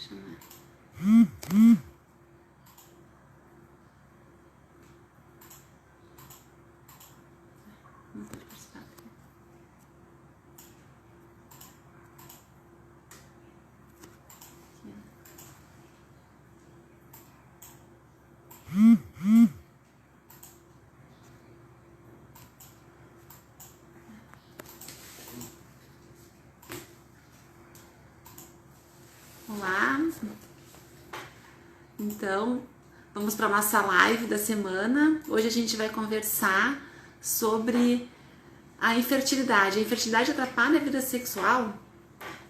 chamar. Não pode participar. Olá, então vamos para a nossa live da semana. Hoje a gente vai conversar sobre a infertilidade. A infertilidade atrapalha a vida sexual?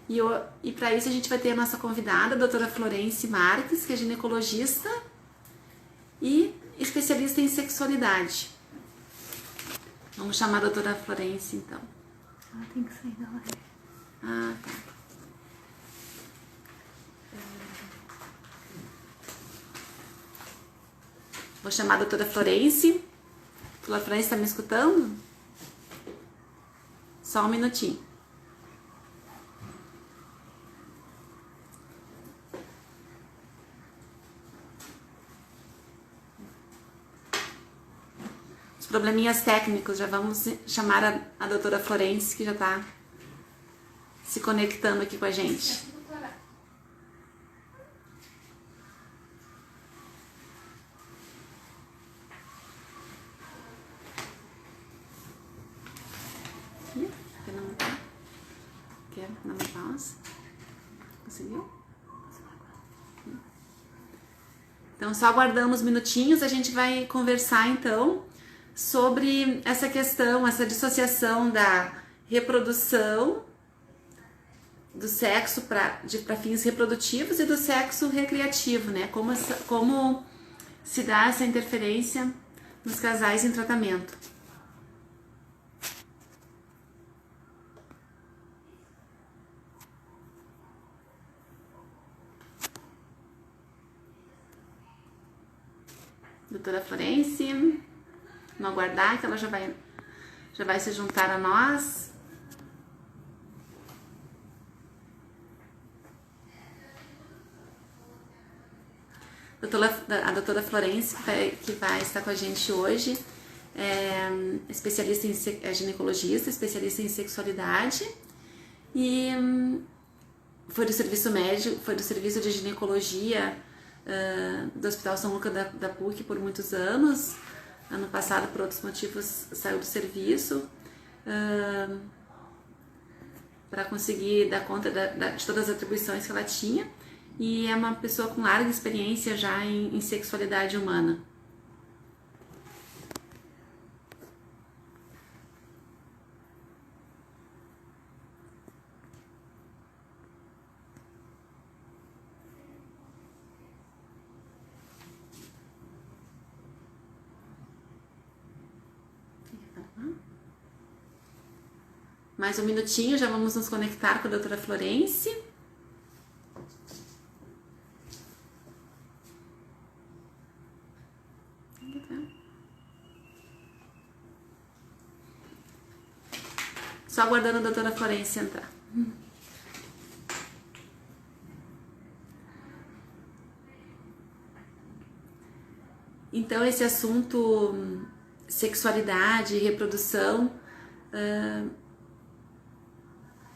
E para isso a gente vai ter a nossa convidada, a doutora Florence Marques, que é ginecologista e especialista em sexualidade. Vamos chamar a doutora Florence, então. Ela tem que sair da live. Ah, tá. Vou chamar a doutora Florence. Doutora Florence, está me escutando? Só um minutinho. Os probleminhas técnicos, já vamos chamar a doutora Florence, que já está se conectando aqui com a gente. Quer dar uma pausa? Conseguiu? Então, só aguardamos minutinhos, a gente vai conversar então sobre essa questão, essa dissociação da reprodução do sexo para fins reprodutivos e do sexo recreativo, né? Como se dá essa interferência nos casais em tratamento. Doutora Florence, vamos aguardar que ela já vai se juntar a nós. A doutora Florence, que vai estar com a gente hoje, é especialista é ginecologista, especialista em sexualidade e foi do serviço médico, foi do serviço de ginecologia do Hospital São Lucas da PUC por muitos anos. Ano passado, por outros motivos, saiu do serviço para conseguir dar conta de todas as atribuições que ela tinha, e é uma pessoa com larga experiência já em sexualidade humana. Mais um minutinho, já vamos nos conectar com a doutora Florence. Só aguardando a doutora Florence entrar. Então, esse assunto sexualidade e reprodução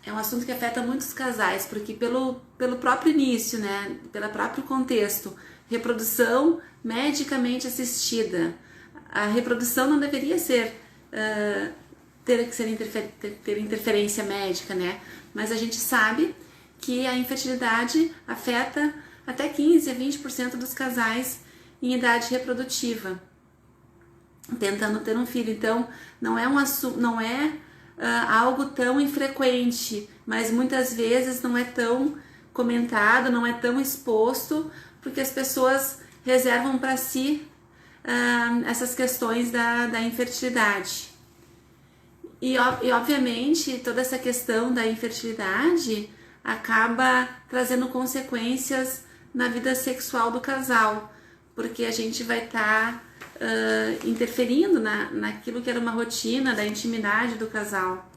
é um assunto que afeta muitos casais, porque pelo próprio início, né, pelo próprio contexto, reprodução medicamente assistida. A reprodução não deveria ter interferência médica, né? Mas a gente sabe que a infertilidade afeta até 15 a 20% dos casais em idade reprodutiva, tentando ter um filho. Então, não é algo tão infrequente, mas muitas vezes não é tão comentado, não é tão exposto, porque as pessoas reservam para si essas questões da infertilidade. E obviamente toda essa questão da infertilidade acaba trazendo consequências na vida sexual do casal, porque a gente vai estar interferindo naquilo que era uma rotina da intimidade do casal.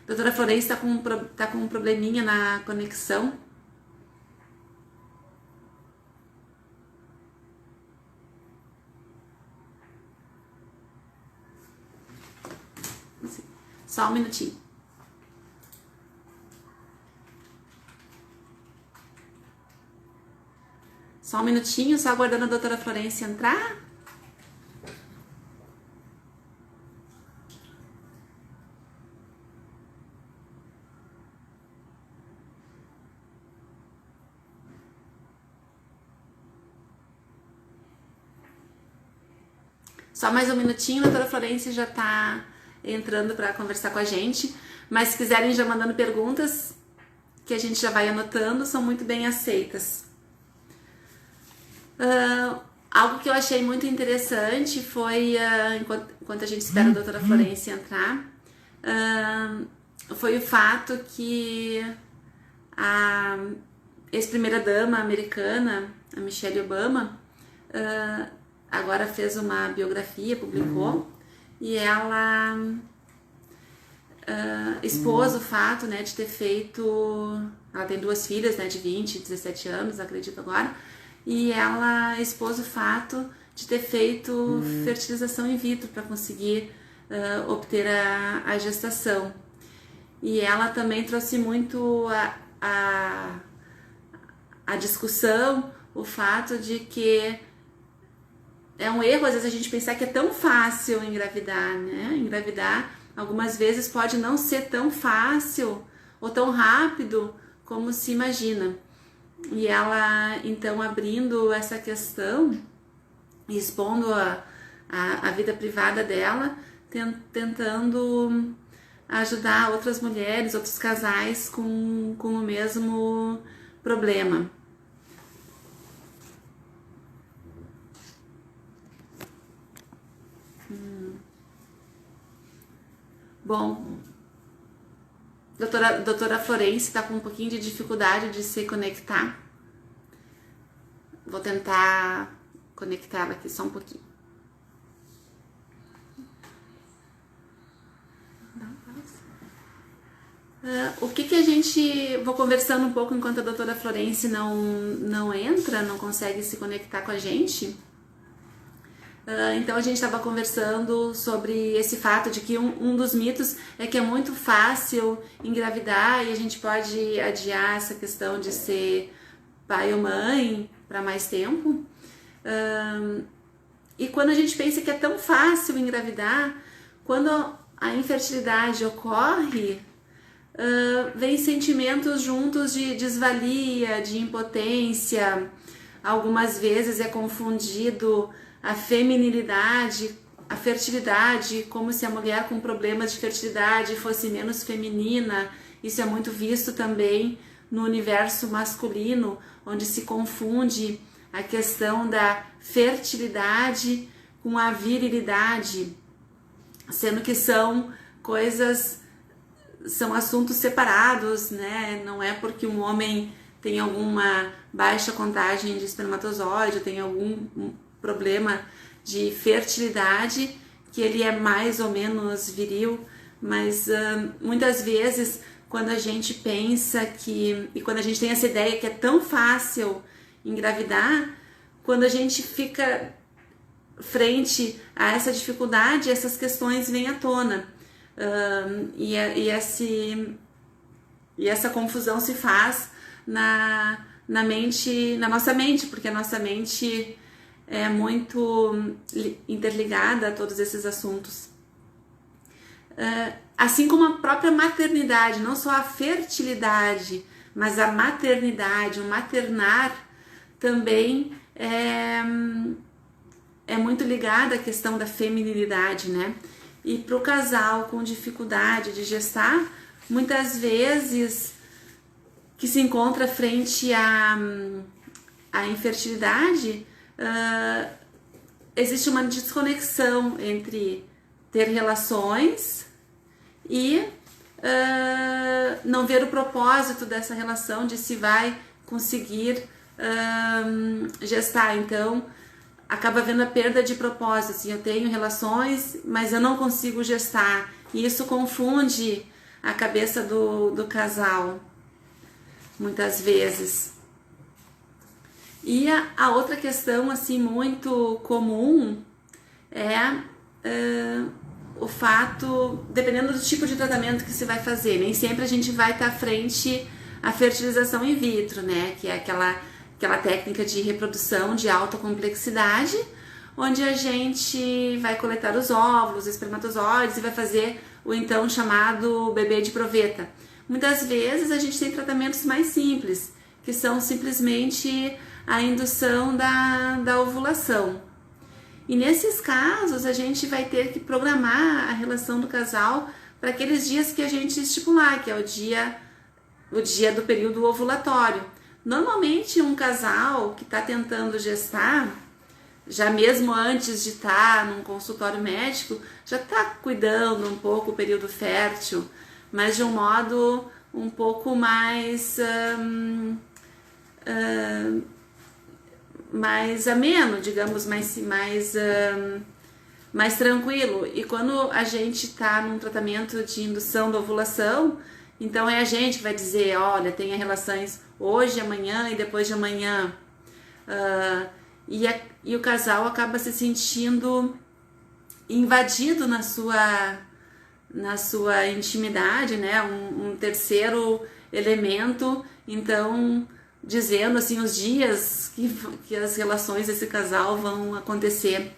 Doutora Florence tá com um probleminha na conexão. Só um minutinho. Só um minutinho, só aguardando a doutora Florence entrar. Só mais um minutinho, a doutora Florence já tá entrando para conversar com a gente. Mas se quiserem já mandando perguntas, que a gente já vai anotando, são muito bem aceitas. Algo que eu achei muito interessante foi, enquanto a gente espera a doutora Florence entrar, foi o fato que a ex-primeira-dama americana, a Michelle Obama, agora fez uma biografia, publicou, e ela expôs o fato, né, de ter feito... Ela tem 2 filhas, né, de 20 e 17 anos, acredito agora, e ela expôs o fato de ter feito fertilização in vitro para conseguir obter a gestação. E ela também trouxe muito a discussão, o fato de que é um erro, às vezes, a gente pensar que é tão fácil engravidar, né? Engravidar, algumas vezes, pode não ser tão fácil ou tão rápido como se imagina. E ela, então, abrindo essa questão, expondo a vida privada dela, tentando ajudar outras mulheres, outros casais com o mesmo problema. Bom, doutora Florence está com um pouquinho de dificuldade de se conectar. Vou tentar conectá-la aqui só um pouquinho. O que a gente... Vou conversando um pouco enquanto a doutora Florence não entra, não consegue se conectar com a gente. Então a gente estava conversando sobre esse fato de que um dos mitos é que é muito fácil engravidar e a gente pode adiar essa questão de ser pai ou mãe para mais tempo. E quando a gente pensa que é tão fácil engravidar, quando a infertilidade ocorre, vem sentimentos juntos de desvalia, de impotência. Algumas vezes é confundido a feminilidade, a fertilidade, como se a mulher com problemas de fertilidade fosse menos feminina. Isso é muito visto também no universo masculino, onde se confunde a questão da fertilidade com a virilidade, sendo que são coisas, são assuntos separados, né? Não é porque um homem tem alguma baixa contagem de espermatozoide, tem algum problema de fertilidade, que ele é mais ou menos viril, mas muitas vezes quando a gente pensa que, e quando a gente tem essa ideia que é tão fácil engravidar, quando a gente fica frente a essa dificuldade, essas questões vêm à tona, e essa confusão se faz na nossa mente, porque a nossa mente é muito interligada a todos esses assuntos. Assim como a própria maternidade, não só a fertilidade, mas a maternidade, o maternar também é muito ligada à questão da feminilidade, né? E para o casal com dificuldade de gestar, muitas vezes que se encontra frente à infertilidade, existe uma desconexão entre ter relações e não ver o propósito dessa relação, de se vai conseguir gestar. Então acaba havendo a perda de propósito, assim, eu tenho relações, mas eu não consigo gestar, e isso confunde a cabeça do casal, muitas vezes. E a outra questão, assim, muito comum é o fato, dependendo do tipo de tratamento que se vai fazer, nem sempre a gente vai estar frente à fertilização in vitro, né? Que é aquela técnica de reprodução de alta complexidade, onde a gente vai coletar os óvulos, os espermatozoides e vai fazer o então chamado bebê de proveta. Muitas vezes a gente tem tratamentos mais simples, que são simplesmente a indução da ovulação. E nesses casos a gente vai ter que programar a relação do casal para aqueles dias que a gente estipular, que é o dia do período ovulatório. Normalmente um casal que está tentando gestar, já mesmo antes de estar num consultório médico, já está cuidando um pouco o período fértil, mas de um modo um pouco mais ameno, digamos, mais tranquilo. E quando a gente está num tratamento de indução da ovulação, então é a gente que vai dizer, olha, tenha relações hoje, amanhã e depois de amanhã. E o casal acaba se sentindo invadido na sua intimidade, né? Um terceiro elemento, então dizendo assim os dias que as relações desse casal vão acontecer.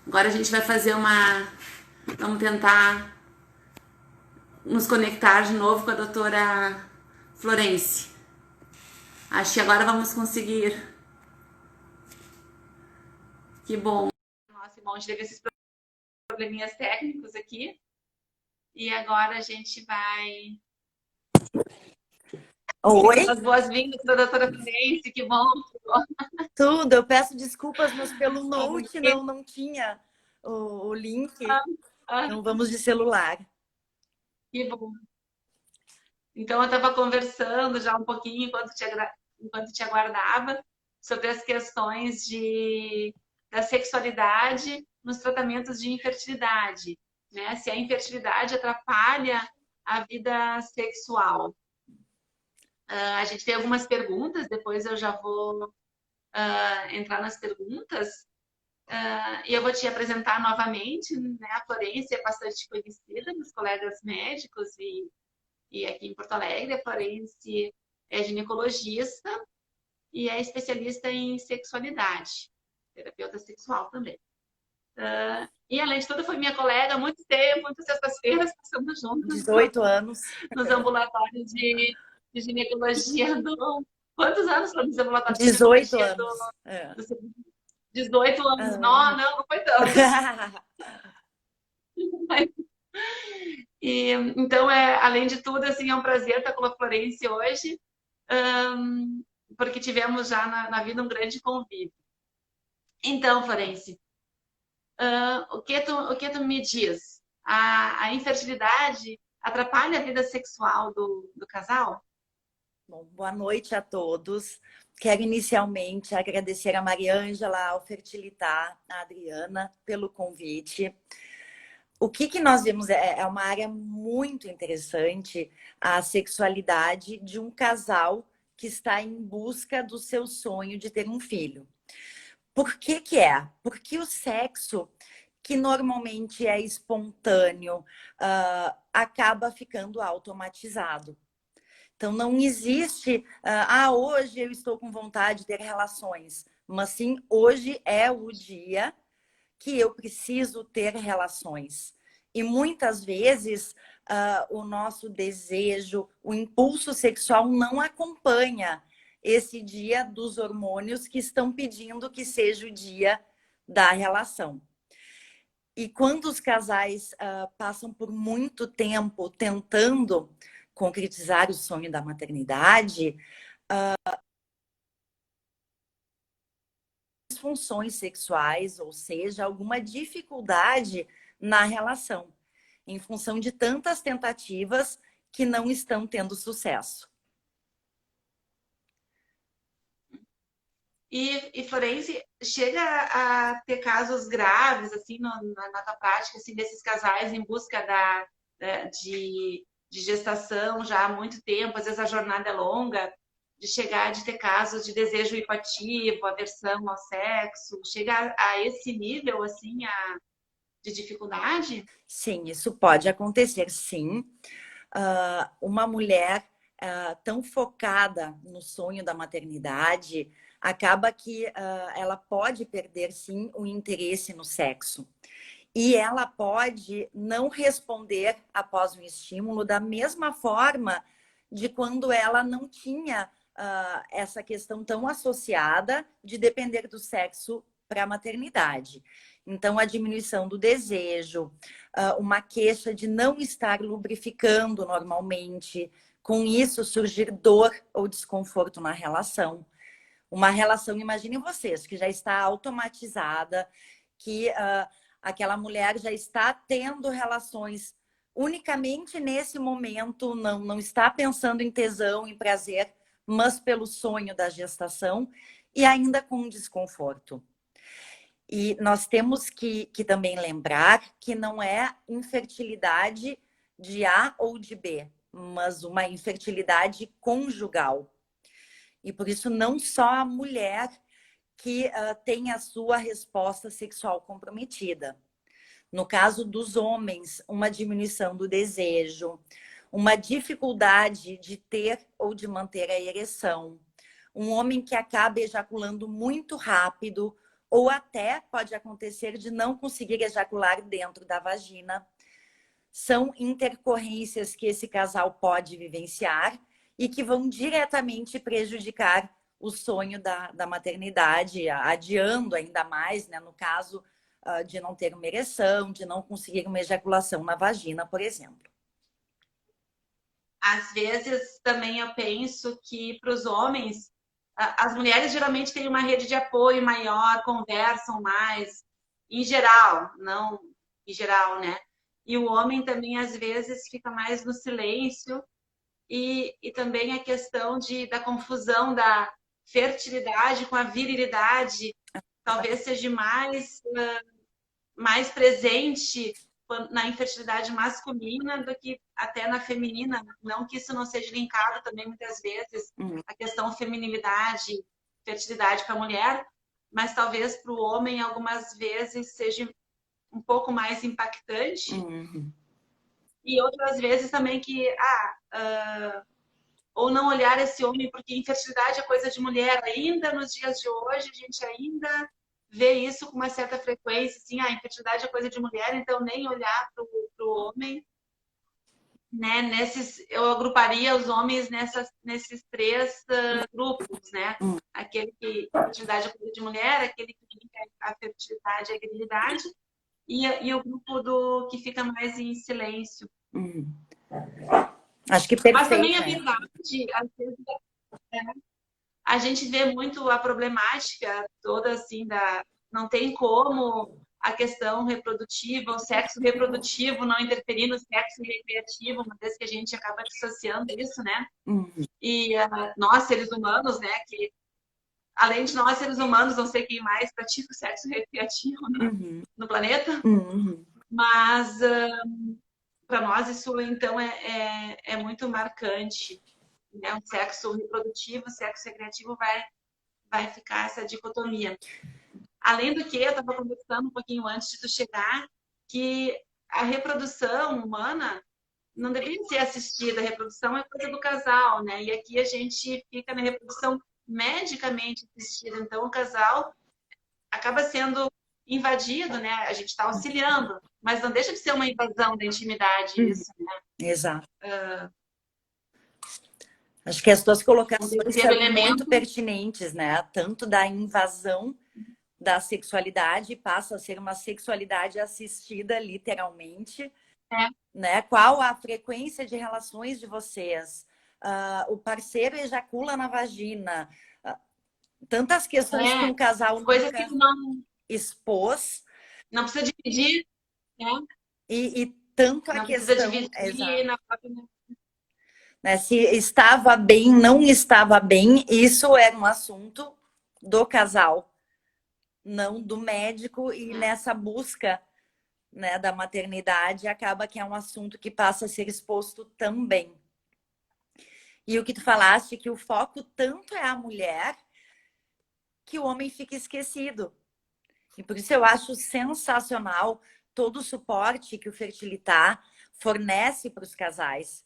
Agora a gente vai fazer vamos tentar nos conectar de novo com a doutora Florence. Acho que agora vamos conseguir. Que bom. Nossa, irmão, a gente teve esses probleminhas técnicos aqui. E agora a gente vai... Oi? As boas-vindas para a doutora Florence, que bom. Tudo, eu peço desculpas, mas pelo Note não tinha o link, então vamos de celular. Que bom. Então, eu estava conversando já um pouquinho enquanto te aguardava sobre as questões da sexualidade nos tratamentos de infertilidade, né? Se a infertilidade atrapalha a vida sexual. A gente tem algumas perguntas, depois eu já vou entrar nas perguntas. E eu vou te apresentar novamente, né? A Florence é bastante conhecida dos colegas médicos e aqui em Porto Alegre. A Florence é ginecologista e é especialista em sexualidade, terapeuta sexual também. E além de tudo, foi minha colega há muito tempo, muitas sextas-feiras passamos juntos. 18 anos. Nos ambulatórios de ginecologia do... Quantos anos foram nos ambulatórios de 18 ginecologia anos. 18 anos. Não foi tanto. Então, além de tudo, assim, é um prazer estar com a Florence hoje, porque tivemos já na vida um grande convívio. Então, Florence, o que tu me diz? A infertilidade atrapalha a vida sexual do casal? Bom, boa noite a todos. Quero inicialmente agradecer a Mariângela, ao Fertilitar, a Adriana, pelo convite. O que nós vemos é uma área muito interessante, a sexualidade de um casal que está em busca do seu sonho de ter um filho. Por que é? Porque o sexo, que normalmente é espontâneo, acaba ficando automatizado. Então, não existe, hoje eu estou com vontade de ter relações, mas sim, hoje é o dia que eu preciso ter relações. E muitas vezes o nosso desejo, o impulso sexual não acompanha esse dia dos hormônios que estão pedindo que seja o dia da relação. E quando os casais passam por muito tempo tentando concretizar o sonho da maternidade, disfunções sexuais, ou seja, alguma dificuldade na relação, em função de tantas tentativas que não estão tendo sucesso. E Florence, chega a ter casos graves, assim, na tua prática, assim, desses casais em busca de gestação já há muito tempo, às vezes a jornada é longa, de chegar de ter casos de desejo hipoativo, aversão ao sexo, chega a esse nível, assim, de dificuldade? Sim, isso pode acontecer, sim. Uma mulher tão focada no sonho da maternidade, acaba que ela pode perder, sim, o interesse no sexo. E ela pode não responder após um estímulo da mesma forma de quando ela não tinha essa questão tão associada de depender do sexo para a maternidade. Então, a diminuição do desejo, uma queixa de não estar lubrificando normalmente, com isso surgir dor ou desconforto na relação. Uma relação, imaginem vocês, que já está automatizada, que aquela mulher já está tendo relações unicamente nesse momento, não está pensando em tesão, em prazer, mas pelo sonho da gestação e ainda com desconforto. E nós temos que também lembrar que não é infertilidade de A ou de B, mas uma infertilidade conjugal. E por isso não só a mulher que tem a sua resposta sexual comprometida. No caso dos homens, uma diminuição do desejo, uma dificuldade de ter ou de manter a ereção, um homem que acaba ejaculando muito rápido, ou até pode acontecer de não conseguir ejacular dentro da vagina. São intercorrências que esse casal pode vivenciar e que vão diretamente prejudicar o sonho da maternidade, adiando ainda mais, né, no caso de não ter uma ereção, de não conseguir uma ejaculação na vagina, por exemplo. Às vezes também eu penso que para os homens, as mulheres geralmente têm uma rede de apoio maior, conversam mais, em geral, não em geral, né? E o homem também às vezes fica mais no silêncio e também a questão da confusão da fertilidade com a virilidade talvez seja mais presente na infertilidade masculina do que até na feminina. Não que isso não seja linkado também muitas vezes a questão feminilidade, fertilidade para a mulher, mas talvez para o homem algumas vezes seja um pouco mais impactante. E outras vezes também que ou não olhar esse homem, porque infertilidade é coisa de mulher ainda nos dias de hoje, a gente ainda vê isso com uma certa frequência, assim, a infertilidade é coisa de mulher, então nem olhar para o homem, né? Eu agruparia os homens nesses três grupos, né? Aquele que a fertilidade é coisa de mulher, aquele que a fertilidade é a virilidade, e o grupo que fica mais em silêncio. Acho que perfeito. Mas também é verdade, às vezes, a gente vê muito a problemática toda assim não tem como a questão reprodutiva, o sexo reprodutivo não interferir no sexo recreativo, uma vez que a gente acaba dissociando isso, né? E nós, seres humanos, né, que além de nós, seres humanos, não sei quem mais pratica o sexo recreativo no planeta, mas para nós isso, então, é muito marcante. Né? O sexo reprodutivo, o sexo recreativo vai ficar essa dicotomia. Além do que, eu estava conversando um pouquinho antes de tu chegar, que a reprodução humana não deveria ser assistida, a reprodução é coisa do casal, né? E aqui a gente fica na reprodução medicamente assistida, então o casal acaba sendo invadido, né? A gente está auxiliando, mas não deixa de ser uma invasão da intimidade isso, né? Exato. Acho que as tuas colocações são muito pertinentes, né? Tanto da invasão da sexualidade, passa a ser uma sexualidade assistida, literalmente. Né? Qual a frequência de relações de vocês? O parceiro ejacula na vagina. Tantas questões que um casal coisa que não expôs. Não precisa dividir, né? E tanto a não questão... Precisa dividir na própria... Né? Se estava bem, não estava bem, isso era um assunto do casal. não do médico, e nessa busca, né, da maternidade, acaba que é um assunto que passa a ser exposto também. E o que tu falaste, que o foco tanto é a mulher, que o homem fica esquecido. E por isso eu acho sensacional todo o suporte que o Fertilitar fornece para os casais,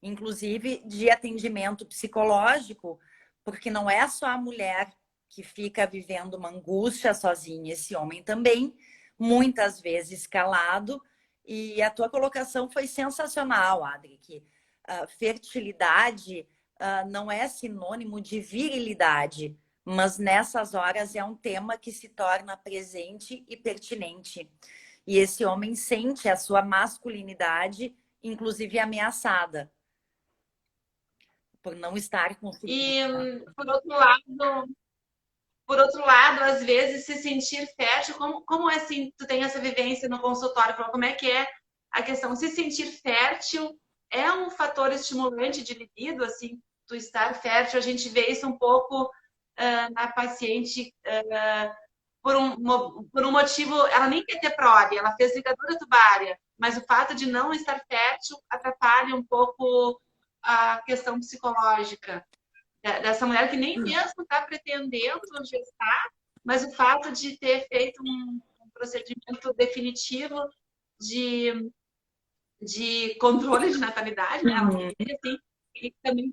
inclusive de atendimento psicológico, porque não é só a mulher que fica vivendo uma angústia sozinha, esse homem também, muitas vezes calado. E a tua colocação foi sensacional, Adri, que fertilidade não é sinônimo de virilidade, mas nessas horas é um tema que se torna presente e pertinente. E esse homem sente a sua masculinidade, inclusive ameaçada, por não estar conseguindo. E, por outro lado, às vezes se sentir fértil, como é assim, tu tem essa vivência no consultório, como é que é a questão? Se sentir fértil é um fator estimulante de libido, assim, tu estar fértil, a gente vê isso um pouco na paciente por um motivo, ela nem quer ter prole, ela fez ligadura tubária, mas o fato de não estar fértil atrapalha um pouco a questão psicológica dessa mulher que nem mesmo está pretendendo gestar, mas o fato de ter feito um procedimento definitivo de controle de natalidade, né? Ela assim, e também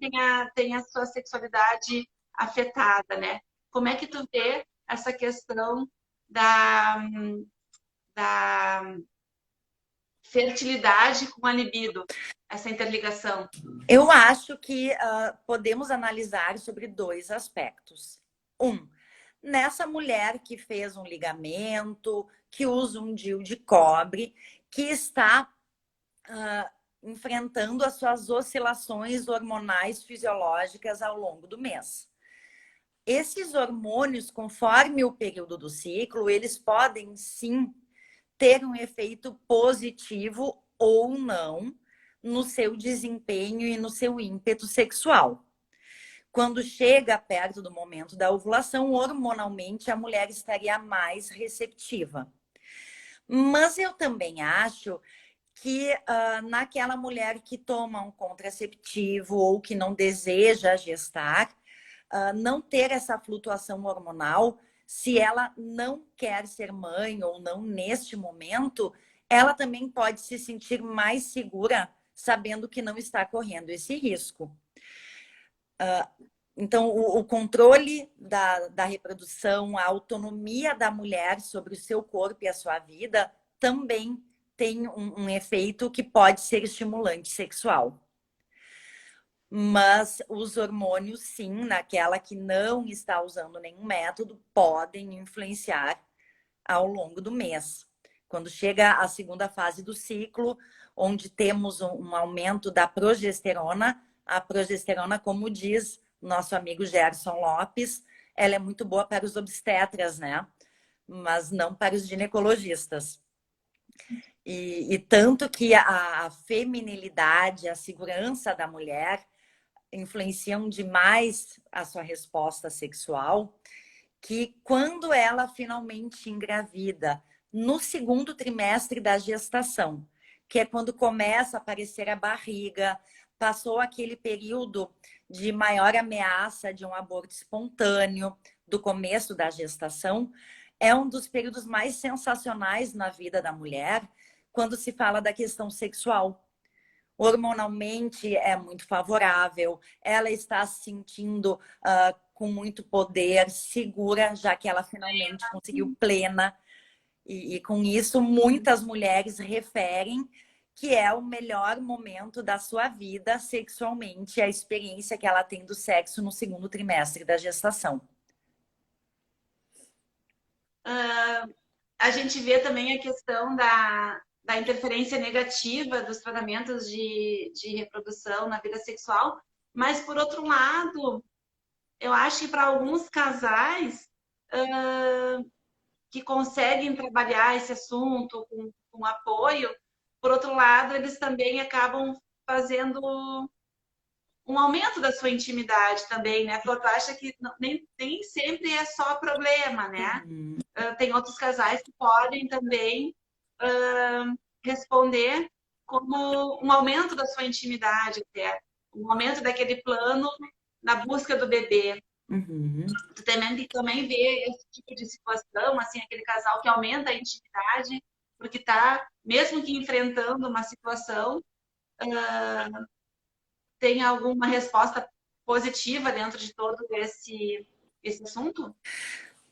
tem a sua sexualidade afetada, né? Como é que tu vê essa questão da fertilidade com a libido, essa interligação? Eu acho que podemos analisar sobre dois aspectos. Um, nessa mulher que fez um ligamento, que usa um DIU de cobre, que está enfrentando as suas oscilações hormonais fisiológicas ao longo do mês. Esses hormônios, conforme o período do ciclo, eles podem sim ter um efeito positivo ou não no seu desempenho e no seu ímpeto sexual. Quando chega perto do momento da ovulação, hormonalmente a mulher estaria mais receptiva. Mas eu também acho que naquela mulher que toma um contraceptivo ou que não deseja gestar, não ter essa flutuação hormonal, se ela não quer ser mãe ou não neste momento, ela também pode se sentir mais segura sabendo que não está correndo esse risco. Então, o controle da reprodução, a autonomia da mulher sobre o seu corpo e a sua vida também tem um efeito que pode ser estimulante sexual. Mas os hormônios, sim, naquela que não está usando nenhum método, podem influenciar ao longo do mês. Quando chega a segunda fase do ciclo, onde temos um aumento da progesterona, a progesterona, como diz nosso amigo Gerson Lopes, ela é muito boa para os obstetras, né? Mas não para os ginecologistas. E tanto que a feminilidade, a segurança da mulher influenciam demais a sua resposta sexual, que quando ela finalmente engravida, no segundo trimestre da gestação, que é quando começa a aparecer a barriga, passou aquele período de maior ameaça de um aborto espontâneo, do começo da gestação, é um dos períodos mais sensacionais na vida da mulher, quando se fala da questão sexual. Hormonalmente é muito favorável, ela está se sentindo com muito poder, segura, já que ela finalmente conseguiu plena. E com isso, muitas mulheres referem que é o melhor momento da sua vida sexualmente, a experiência que ela tem do sexo no segundo trimestre da gestação. A gente vê também a questão da interferência negativa dos tratamentos de reprodução na vida sexual, mas, por outro lado, eu acho que para alguns casais que conseguem trabalhar esse assunto com apoio, por outro lado, eles também acabam fazendo um aumento da sua intimidade também, né? Porque tu acha que nem sempre é só problema, né? Uhum. Tem outros casais que podem também responder como um aumento da sua intimidade, até um aumento daquele plano na busca do bebê. Uhum. Tu também vê esse tipo de situação, assim, aquele casal que aumenta a intimidade, porque tá, mesmo que enfrentando uma situação, tem alguma resposta positiva dentro de todo esse assunto?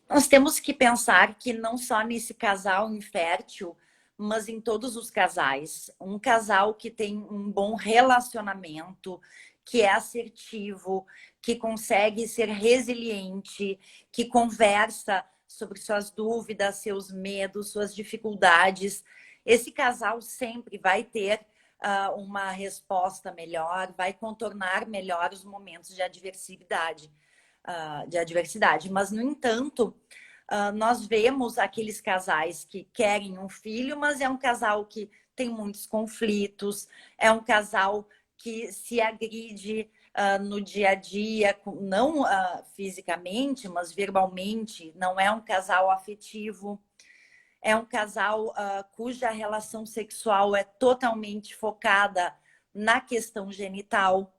Nós temos que pensar que não só nesse casal infértil, mas em todos os casais. Um casal que tem um bom relacionamento, que é assertivo, que consegue ser resiliente, que conversa sobre suas dúvidas, seus medos, suas dificuldades. Esse casal sempre vai ter uma resposta melhor, vai contornar melhor os momentos de adversidade. Mas, no entanto, nós vemos aqueles casais que querem um filho, mas é um casal que tem muitos conflitos, é um casal que se agride no dia a dia, não fisicamente, mas verbalmente, não é um casal afetivo, é um casal cuja relação sexual é totalmente focada na questão genital.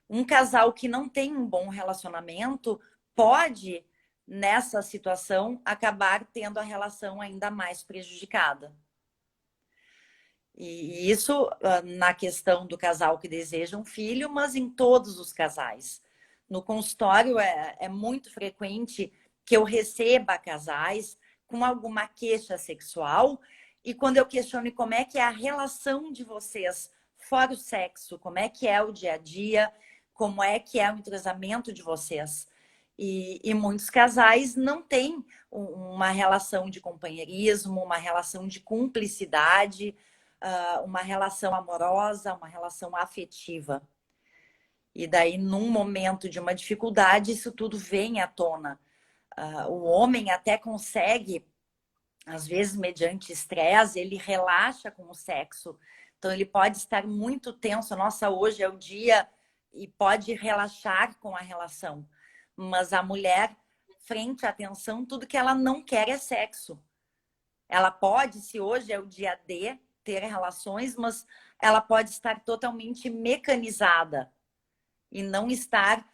Um casal que não tem um bom relacionamento pode, nessa situação, acabar tendo a relação ainda mais prejudicada. E isso na questão do casal que deseja um filho, mas em todos os casais. No consultório é muito frequente que eu receba casais com alguma queixa sexual e quando eu questiono como é que é a relação de vocês fora o sexo, como é que é o dia a dia, como é que é o entrosamento de vocês. E muitos casais não têm uma relação de companheirismo, uma relação de cumplicidade, uma relação amorosa, uma relação afetiva. E daí, num momento de uma dificuldade, isso tudo vem à tona. O homem até consegue, às vezes, mediante estresse, ele relaxa com o sexo. Então, ele pode estar muito tenso. Nossa, hoje é o dia, e pode relaxar com a relação. Mas a mulher, frente à tensão, tudo que ela não quer é sexo. Ela pode, se hoje é o dia D, ter relações, mas ela pode estar totalmente mecanizada e não estar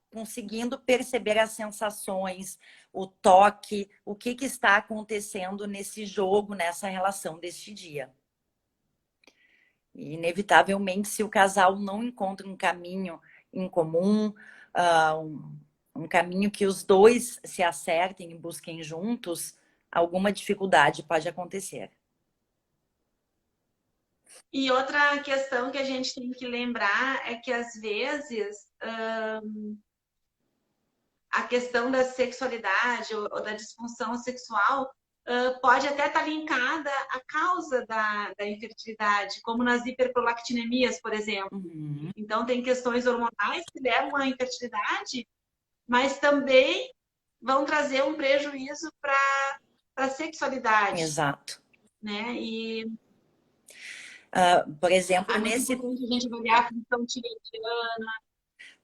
conseguindo perceber as sensações, o toque, o que está acontecendo nesse jogo, nessa relação deste dia. E, inevitavelmente, se o casal não encontra um caminho em comum, um caminho que os dois se acertem e busquem juntos, alguma dificuldade pode acontecer. E outra questão que a gente tem que lembrar é que, às vezes, a questão da sexualidade ou da disfunção sexual pode até estar linkada à causa da infertilidade, como nas hiperprolactinemias, por exemplo. Uhum. Então, tem questões hormonais que levam à infertilidade, mas também vão trazer um prejuízo para a sexualidade. Exato. Né? E por exemplo, é muito importante a gente avaliar a função tireoidiana.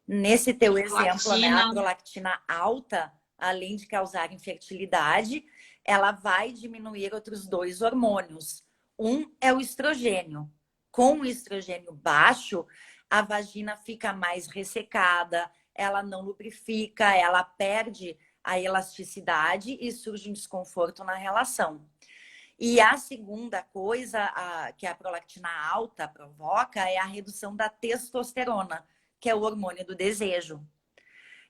Nesse teu exemplo, né, a Prolactina. prolactina alta, além de causar infertilidade, ela vai diminuir outros dois hormônios. Um é o estrogênio. Com o estrogênio baixo, a vagina fica mais ressecada, ela não lubrifica, ela perde a elasticidade e surge um desconforto na relação. E a segunda coisa que a prolactina alta provoca é a redução da testosterona, que é o hormônio do desejo.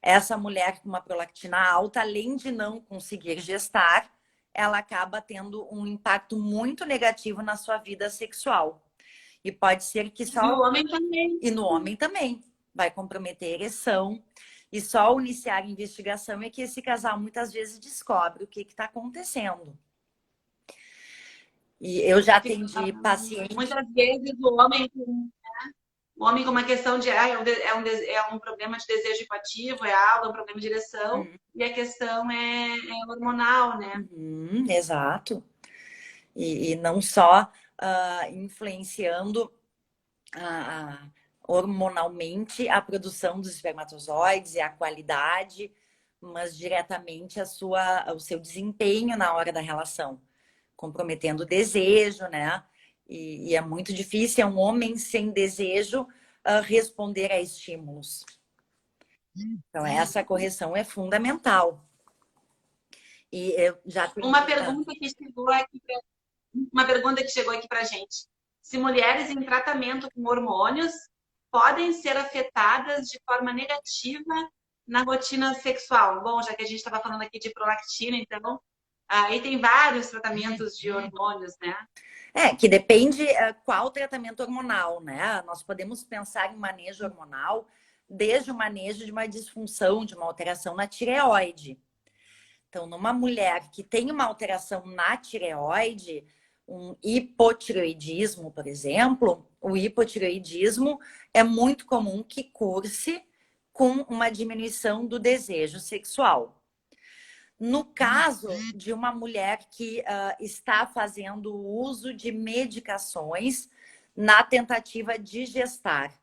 Essa mulher com uma prolactina alta, além de não conseguir gestar, ela acaba tendo um impacto muito negativo na sua vida sexual. E pode ser que só... E o homem também. E no homem também. Vai comprometer a ereção. E só ao iniciar a investigação é que esse casal muitas vezes descobre o que está acontecendo. E eu já atendi pacientes... Muitas vezes o homem com uma questão de é um problema de desejo hipoativo, é um problema de direção, e a questão é hormonal, né? Exato. E não só influenciando hormonalmente a produção dos espermatozoides e a qualidade, mas diretamente o seu desempenho na hora da relação, comprometendo o desejo, né? E é muito difícil, é um homem sem desejo responder a estímulos. Então, essa correção é fundamental. E eu já tenho... Uma pergunta que chegou aqui para a gente. Se mulheres em tratamento com hormônios podem ser afetadas de forma negativa na rotina sexual? Bom, já que a gente estava falando aqui de prolactina, então, aí tem vários tratamentos de hormônios, né? Que depende qual tratamento hormonal, né? Nós podemos pensar em manejo hormonal desde o manejo de uma disfunção, de uma alteração na tireoide. Então, numa mulher que tem uma alteração na tireoide, um hipotireoidismo, por exemplo, o hipotireoidismo é muito comum que curse com uma diminuição do desejo sexual. No caso de uma mulher que está fazendo uso de medicações na tentativa de gestar.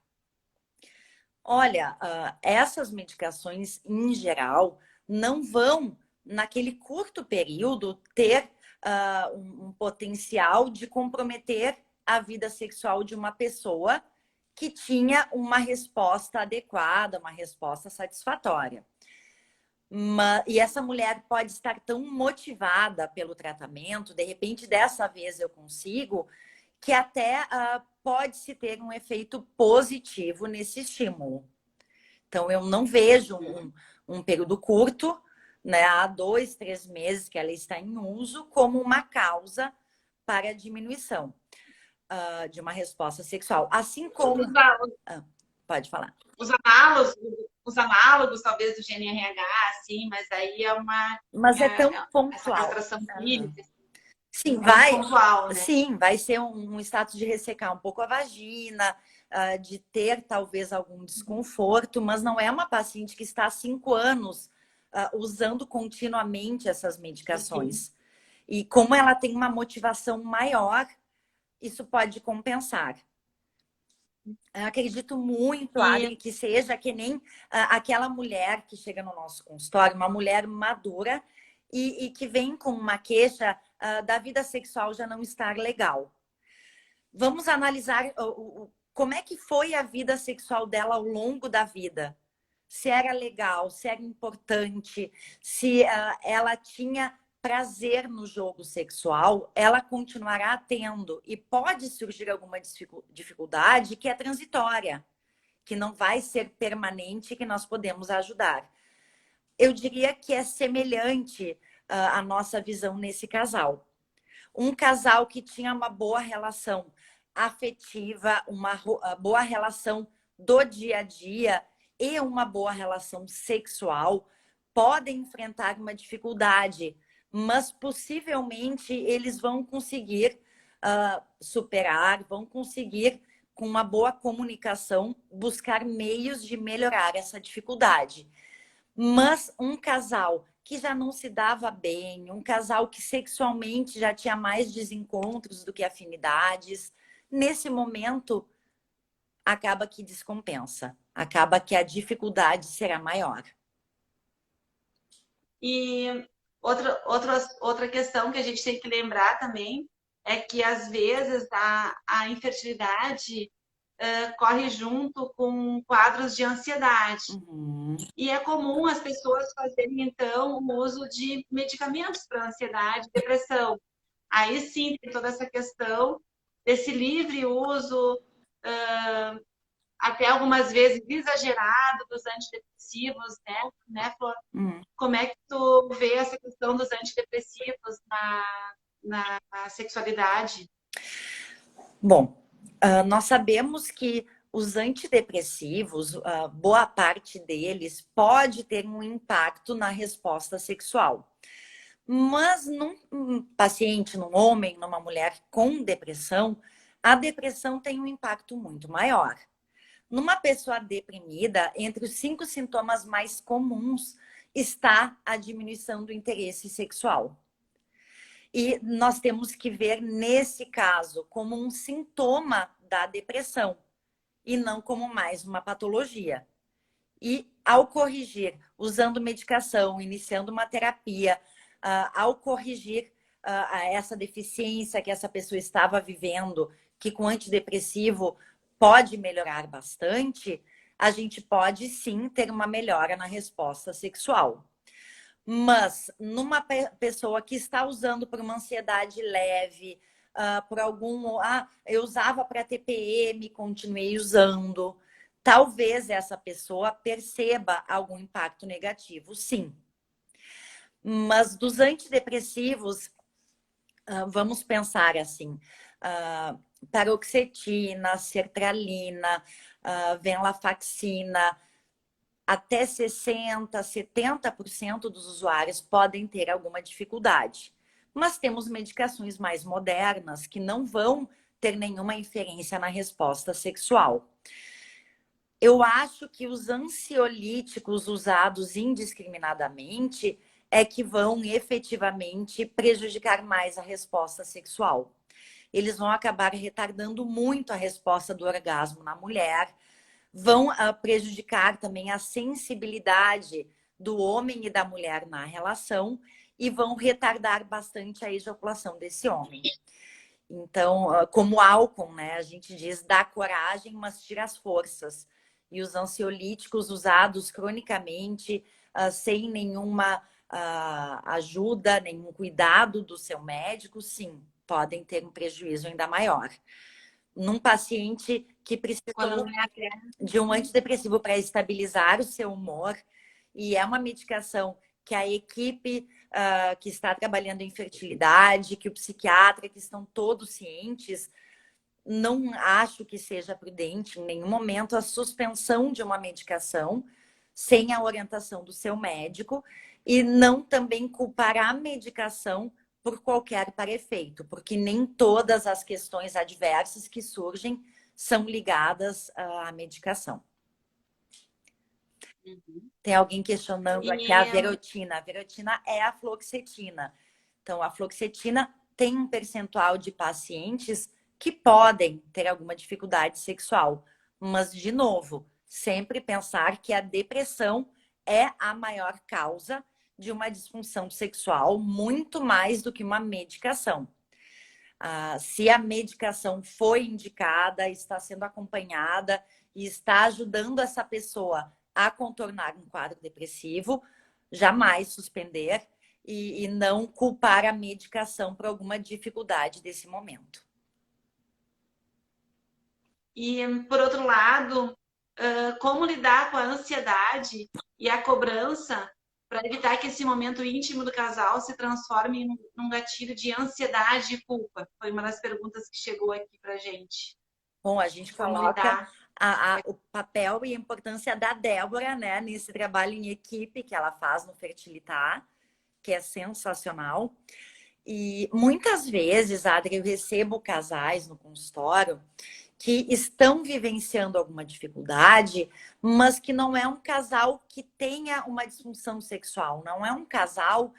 Olha, essas medicações, em geral, não vão, naquele curto período, ter um potencial de comprometer a vida sexual de uma pessoa que tinha uma resposta adequada, uma resposta satisfatória. E essa mulher pode estar tão motivada pelo tratamento, de repente, dessa vez eu consigo, que até pode-se ter um efeito positivo nesse estímulo. Então, eu não vejo um período curto, né, há 2, 3 meses que ela está em uso, como uma causa para a diminuição de uma resposta sexual. Assim como... pode falar. Os análogos, talvez, do GNRH, assim, mas aí é uma... Mas é tão pontual. Essa castração química. Sim, vai, pontual, né? Sim, vai ser um status de ressecar um pouco a vagina, de ter talvez algum desconforto, mas não é uma paciente que está há 5 anos usando continuamente essas medicações. Sim. E como ela tem uma motivação maior, isso pode compensar. Eu acredito muito, Adri, que seja que nem aquela mulher que chega no nosso consultório, uma mulher madura e que vem com uma queixa da vida sexual já não estar legal. Vamos analisar como é que foi a vida sexual dela ao longo da vida. Se era legal, se era importante, se ela tinha prazer no jogo sexual, ela continuará tendo. E pode surgir alguma dificuldade que é transitória, que não vai ser permanente, que nós podemos ajudar. Eu diria que é semelhante a nossa visão nesse casal. Um casal que tinha uma boa relação afetiva, uma boa relação do dia a dia e uma boa relação sexual, podem enfrentar uma dificuldade, mas possivelmente eles vão conseguir superar, vão conseguir, com uma boa comunicação, buscar meios de melhorar essa dificuldade. Mas um casal que já não se dava bem, um casal que sexualmente já tinha mais desencontros do que afinidades, nesse momento acaba que descompensa, acaba que a dificuldade será maior. E outra questão que a gente tem que lembrar também é que, às vezes, a infertilidade corre junto com quadros de ansiedade. Uhum. E é comum as pessoas fazerem, então, o uso de medicamentos para ansiedade e depressão. Aí sim, tem toda essa questão desse livre uso, até algumas vezes exagerado, dos antidepressivos, né, Flor? Como é que tu vê essa questão dos antidepressivos na sexualidade? Bom, nós sabemos que os antidepressivos, boa parte deles pode ter um impacto na resposta sexual. Mas num paciente, num homem, numa mulher com depressão, a depressão tem um impacto muito maior. Numa pessoa deprimida, entre os 5 sintomas mais comuns está a diminuição do interesse sexual. E nós temos que ver, nesse caso, como um sintoma da depressão. e não como mais uma patologia. E ao corrigir, usando medicação, iniciando uma terapia, ao corrigir essa deficiência que essa pessoa estava vivendo, que com antidepressivo pode melhorar bastante, a gente pode sim ter uma melhora na resposta sexual. Mas numa pessoa que está usando por uma ansiedade leve, por algum. Eu usava para TPM, continuei usando. Talvez essa pessoa perceba algum impacto negativo, sim. Mas dos antidepressivos, vamos pensar assim: paroxetina, sertralina, venlafaxina. Até 60%, 70% dos usuários podem ter alguma dificuldade. Mas temos medicações mais modernas que não vão ter nenhuma inferência na resposta sexual. Eu acho que os ansiolíticos usados indiscriminadamente é que vão efetivamente prejudicar mais a resposta sexual. Eles vão acabar retardando muito a resposta do orgasmo na mulher, vão prejudicar também a sensibilidade do homem e da mulher na relação e vão retardar bastante a ejaculação desse homem. Então, como álcool, né? A gente diz dá coragem, mas tira as forças. E os ansiolíticos usados cronicamente, sem nenhuma ajuda, nenhum cuidado do seu médico, sim, podem ter um prejuízo ainda maior. Num paciente que precisou de um antidepressivo para estabilizar o seu humor, e é uma medicação que a equipe que está trabalhando em fertilidade, que o psiquiatra, que estão todos cientes, não acho que seja prudente em nenhum momento a suspensão de uma medicação sem a orientação do seu médico e não também culpar a medicação por qualquer para-efeito, porque nem todas as questões adversas que surgem são ligadas à medicação. Uhum. Tem alguém questionando aqui a verotina. A verotina é a fluoxetina. Então, a fluoxetina tem um percentual de pacientes que podem ter alguma dificuldade sexual. Mas, de novo, sempre pensar que a depressão é a maior causa de uma disfunção sexual, muito mais do que uma medicação. Se a medicação foi indicada, está sendo acompanhada e está ajudando essa pessoa a contornar um quadro depressivo, jamais suspender e não culpar a medicação por alguma dificuldade desse momento. E, por outro lado, como lidar com a ansiedade e a cobrança para evitar que esse momento íntimo do casal se transforme num gatilho de ansiedade e culpa? Foi uma das perguntas que chegou aqui para a gente. Bom, a gente coloca o papel e a importância da Débora, né, nesse trabalho em equipe que ela faz no Fertilitar, que é sensacional. E muitas vezes, Adri, eu recebo casais no consultório que estão vivenciando alguma dificuldade, mas que não é um casal que tenha uma disfunção sexual, não é um casal,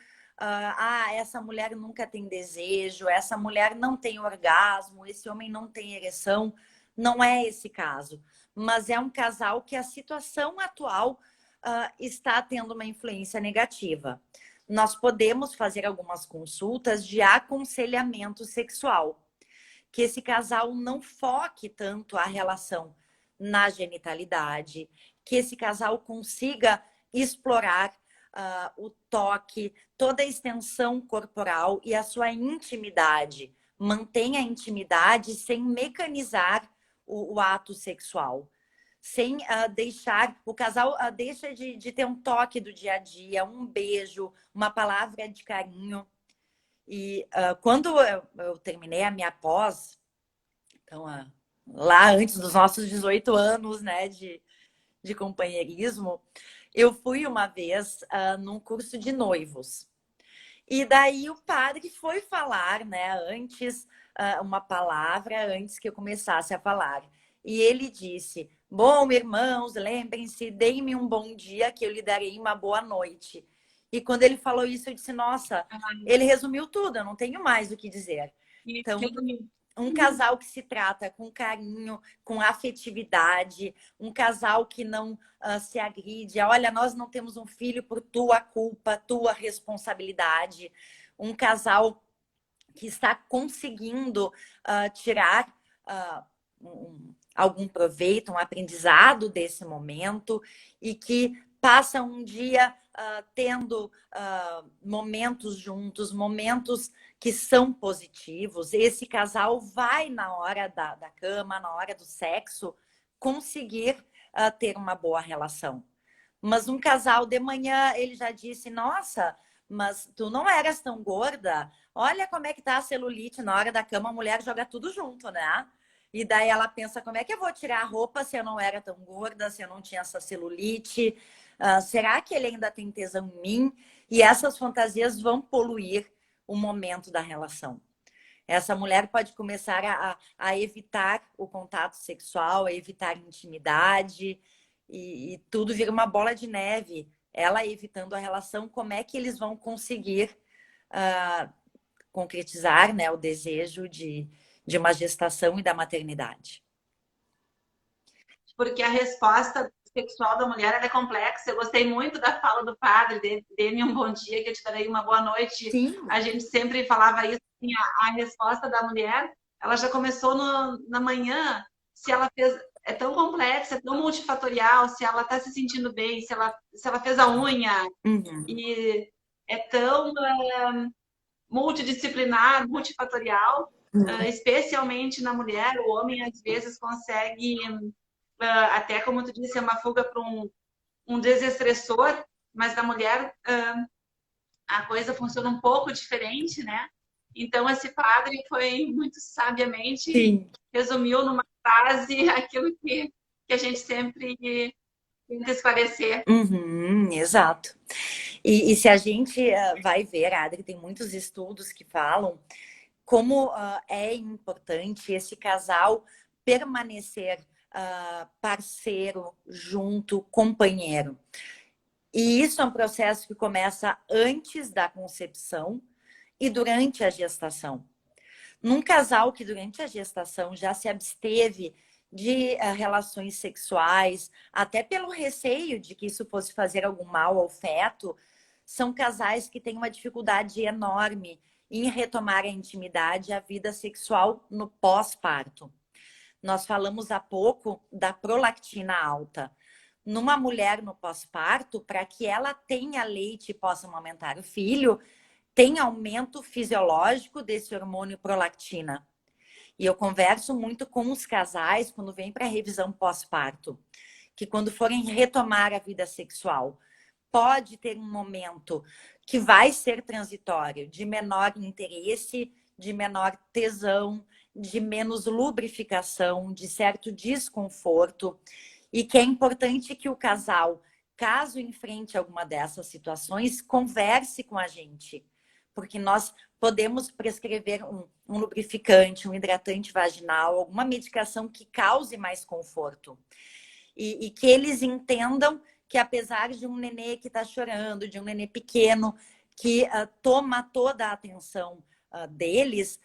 essa mulher nunca tem desejo, essa mulher não tem orgasmo, esse homem não tem ereção, não é esse caso, mas é um casal que a situação atual está tendo uma influência negativa. Nós podemos fazer algumas consultas de aconselhamento sexual, que esse casal não foque tanto a relação na genitalidade, que esse casal consiga explorar o toque, toda a extensão corporal e a sua intimidade. Mantenha a intimidade sem mecanizar o ato sexual. Sem deixar... O casal deixa de ter um toque do dia a dia, um beijo, uma palavra de carinho. E quando eu terminei a minha pós, então, lá antes dos nossos 18 anos, né, de companheirismo, eu fui uma vez num curso de noivos. E daí o padre foi falar, né, antes, uma palavra antes que eu começasse a falar. E ele disse: bom, irmãos, lembrem-se, deem-me um bom dia que eu lhe darei uma boa noite. E quando ele falou isso, eu disse: nossa, ele resumiu tudo, eu não tenho mais o que dizer. Então, Um casal que se trata com carinho, com afetividade, um casal que não se agride. Olha, nós não temos um filho por tua culpa, tua responsabilidade. Um casal que está conseguindo tirar algum proveito, um aprendizado desse momento e que passa um dia tendo momentos juntos, momentos que são positivos. Esse casal vai, na hora da cama, na hora do sexo, conseguir ter uma boa relação. Mas um casal de manhã, ele já disse, nossa, mas tu não eras tão gorda. Olha como é que tá a celulite. Na hora da cama, a mulher joga tudo junto, né? E daí ela pensa, como é que eu vou tirar a roupa se eu não era tão gorda, se eu não tinha essa celulite? Será que ele ainda tem tesão em mim? E essas fantasias vão poluir o momento da relação. Essa mulher pode começar a evitar o contato sexual, a evitar intimidade, e tudo vira uma bola de neve. Ela evitando a relação, como é que eles vão conseguir concretizar, né, o desejo de uma gestação e da maternidade? Porque a resposta sexual da mulher é complexa. Eu gostei muito da fala do padre, dê-me um bom dia, que eu te darei uma boa noite. Sim. A gente sempre falava isso, assim, a resposta da mulher, ela já começou na manhã, se ela fez, é tão complexa, é tão multifatorial, se ela está se sentindo bem, se ela fez a unha, e é tão multidisciplinar, multifatorial, especialmente na mulher. O homem às vezes consegue, até como tu disse, é uma fuga para um desestressor, mas na mulher a coisa funciona um pouco diferente, né? Então esse padre foi muito sabiamente, Sim, resumiu numa frase aquilo que a gente sempre tenta esclarecer. exato. E se a gente vai ver, Adri, tem muitos estudos que falam como é importante esse casal permanecer parceiro, junto, companheiro. E isso é um processo que começa antes da concepção e durante a gestação. Num casal que durante a gestação já se absteve de relações sexuais, até pelo receio de que isso fosse fazer algum mal ao feto, são casais que têm uma dificuldade enorme em retomar a intimidade e a vida sexual no pós-parto. Nós falamos há pouco da prolactina alta. Numa mulher no pós-parto, para que ela tenha leite e possa amamentar o filho, tem aumento fisiológico desse hormônio prolactina. E eu converso muito com os casais quando vêm para a revisão pós-parto, que quando forem retomar a vida sexual, pode ter um momento que vai ser transitório, de menor interesse, de menor tesão, de menos lubrificação, de certo desconforto, e que é importante que o casal, caso enfrente alguma dessas situações, converse com a gente, porque nós podemos prescrever um lubrificante, um hidratante vaginal, alguma medicação que cause mais conforto. E que eles entendam que apesar de um nenê que está chorando, de um nenê pequeno, que toma toda a atenção deles,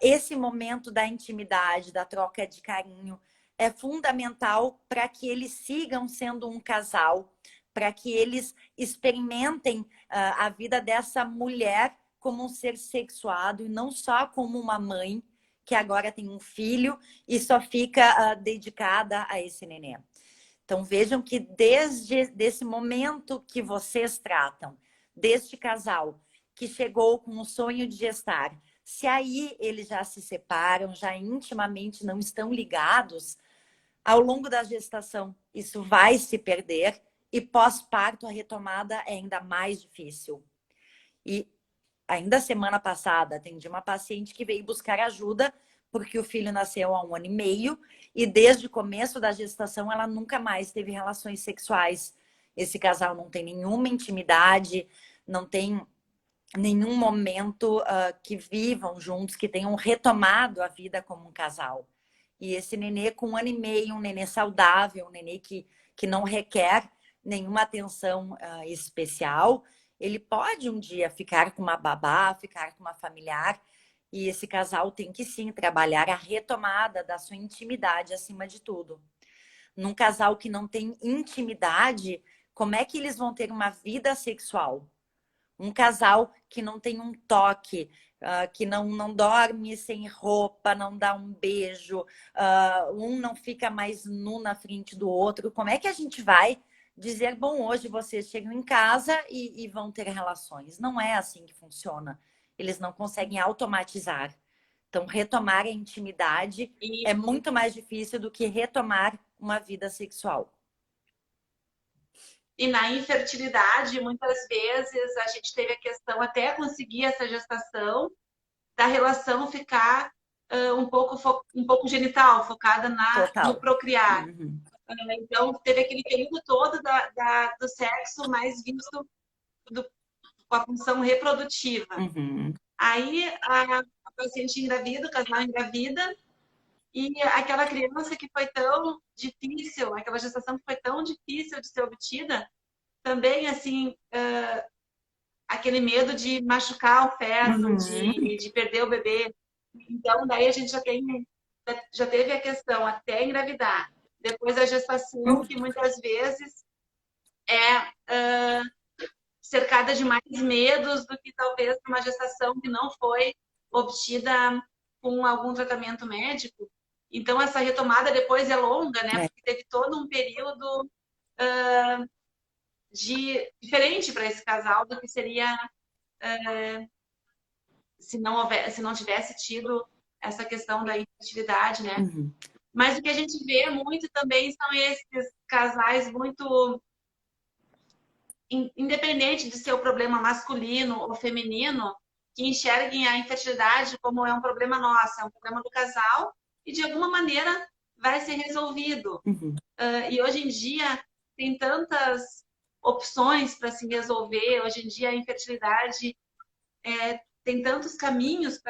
esse momento da intimidade, da troca de carinho, é fundamental para que eles sigam sendo um casal, para que eles experimentem a vida dessa mulher como um ser sexuado e não só como uma mãe que agora tem um filho e só fica dedicada a esse nenê. Então vejam que desde esse momento que vocês tratam, deste casal que chegou com o sonho de gestar, se aí eles já se separam, já intimamente não estão ligados, ao longo da gestação isso vai se perder e pós-parto a retomada é ainda mais difícil. E ainda semana passada atendi uma paciente que veio buscar ajuda porque o filho nasceu há 1 ano e meio e desde o começo da gestação ela nunca mais teve relações sexuais. Esse casal não tem nenhuma intimidade, não tem nenhum momento que vivam juntos, que tenham retomado a vida como um casal. E esse nenê com 1 ano e meio, um nenê saudável, um nenê que não requer nenhuma atenção especial, ele pode um dia ficar com uma babá, ficar com uma familiar, E esse casal tem que sim trabalhar a retomada da sua intimidade acima de tudo. Num casal que não tem intimidade, como é que eles vão ter uma vida sexual? Um casal que não tem um toque, que não dorme sem roupa, não dá um beijo, um não fica mais nu na frente do outro. Como é que a gente vai dizer, bom, hoje vocês chegam em casa e vão ter relações? Não é assim que funciona. Eles não conseguem automatizar. Então, retomar a intimidade E, é muito mais difícil do que retomar uma vida sexual. e na infertilidade, muitas vezes a gente teve a questão até conseguir essa gestação da relação ficar um pouco genital, focada no Total. procriar. Uhum. Então, teve aquele período todo do sexo mais visto do, com a função reprodutiva. Uhum. Aí a paciente engravida, o casal engravida, e aquela criança que foi tão difícil, aquela gestação que foi tão difícil de ser obtida, também, assim, aquele medo de machucar o feto, Uhum. de perder o bebê. Então, daí a gente já teve a questão até engravidar. Depois a gestação, que muitas vezes é cercada de mais medos do que talvez uma gestação que não foi obtida com algum tratamento médico. Então, essa retomada depois é longa, né? É. Porque teve todo um período diferente para esse casal do que seria se não tivesse tido essa questão da infertilidade, né? Uhum. Mas o que a gente vê muito também são esses casais muito independente de ser o problema masculino ou feminino, que enxerguem a infertilidade como é um problema nosso, é um problema do casal e de alguma maneira vai ser resolvido. Uhum. E hoje em dia tem tantas opções para se resolver, hoje em dia a infertilidade tem tantos caminhos